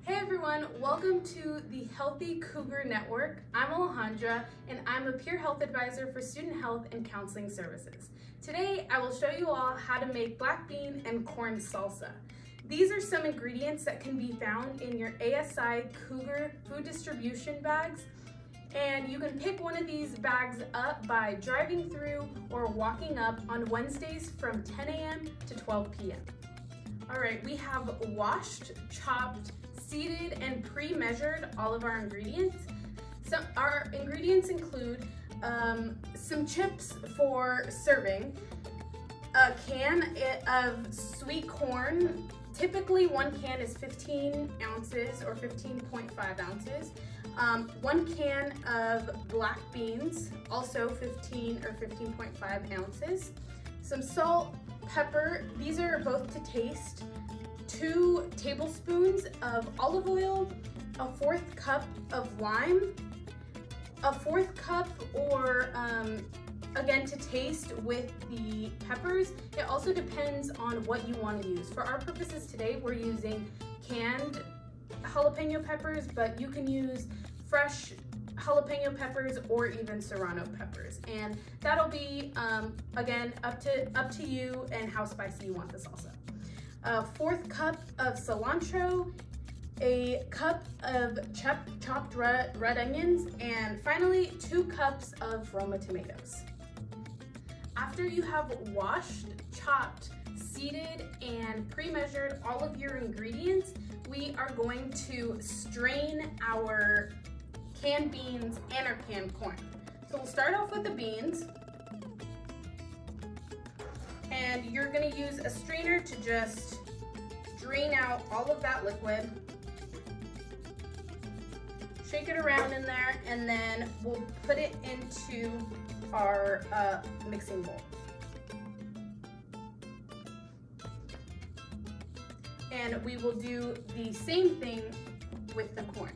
Hey everyone, welcome to the Healthy Cougar Network. I'm Alejandra and I'm a peer health advisor for Student Health and Counseling Services. Today I will show you all how to make black bean and corn salsa. These are some ingredients that can be found in your ASI Cougar food distribution bags, and you can pick one of these bags up by driving through or walking up on Wednesdays from 10 a.m. to 12 p.m. All right, we have washed, chopped, seeded, and pre-measured all of our ingredients. So our ingredients include some chips for serving, a can of sweet corn. Typically one can is 15 ounces or 15.5 ounces. 1 can of black beans, also 15 or 15.5 ounces. Some salt, pepper, these are both to taste. 2 tablespoons of olive oil, a 1/4 cup of lime, a 1/4 cup or again to taste with the peppers. It also depends on what you want to use. For our purposes today, we're using canned jalapeno peppers, but you can use fresh jalapeno peppers or even serrano peppers, and that'll be again up to you and how spicy you want the salsa. A 1/4 cup of cilantro, a cup of chopped red onions, and finally 2 cups of Roma tomatoes. After you have washed, chopped, seeded, and pre-measured all of your ingredients, we are going to strain our canned beans and our canned corn. So we'll start off with the beans, and you're gonna use a strainer to just drain out all of that liquid. Shake it around in there, and then we'll put it into our mixing bowl. And we will do the same thing with the corn.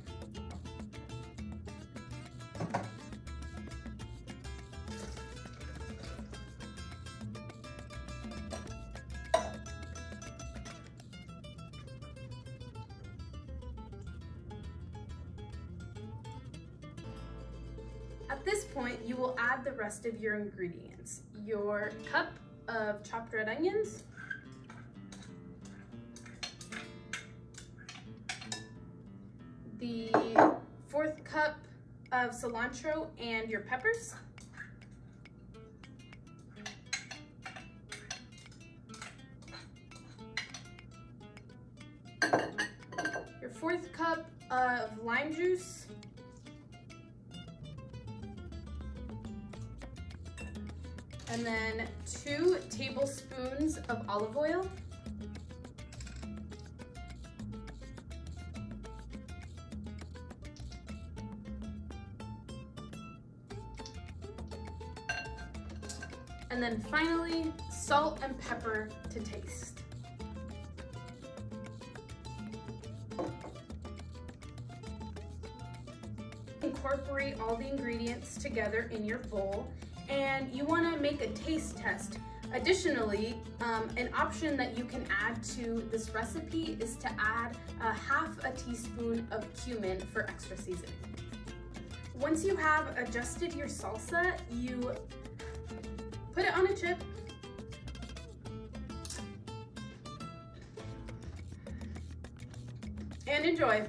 At this point, you will add the rest of your ingredients. Your cup of chopped red onions, the 1/4 cup of cilantro and your peppers, your 1/4 cup of lime juice, and then 2 tablespoons of olive oil, and then finally salt and pepper to taste. Incorporate all the ingredients together in your bowl, and you want to make a taste test. Additionally, an option that you can add to this recipe is to add a 1/2 teaspoon of cumin for extra seasoning. Once you have adjusted your salsa, you put it on a chip, and enjoy.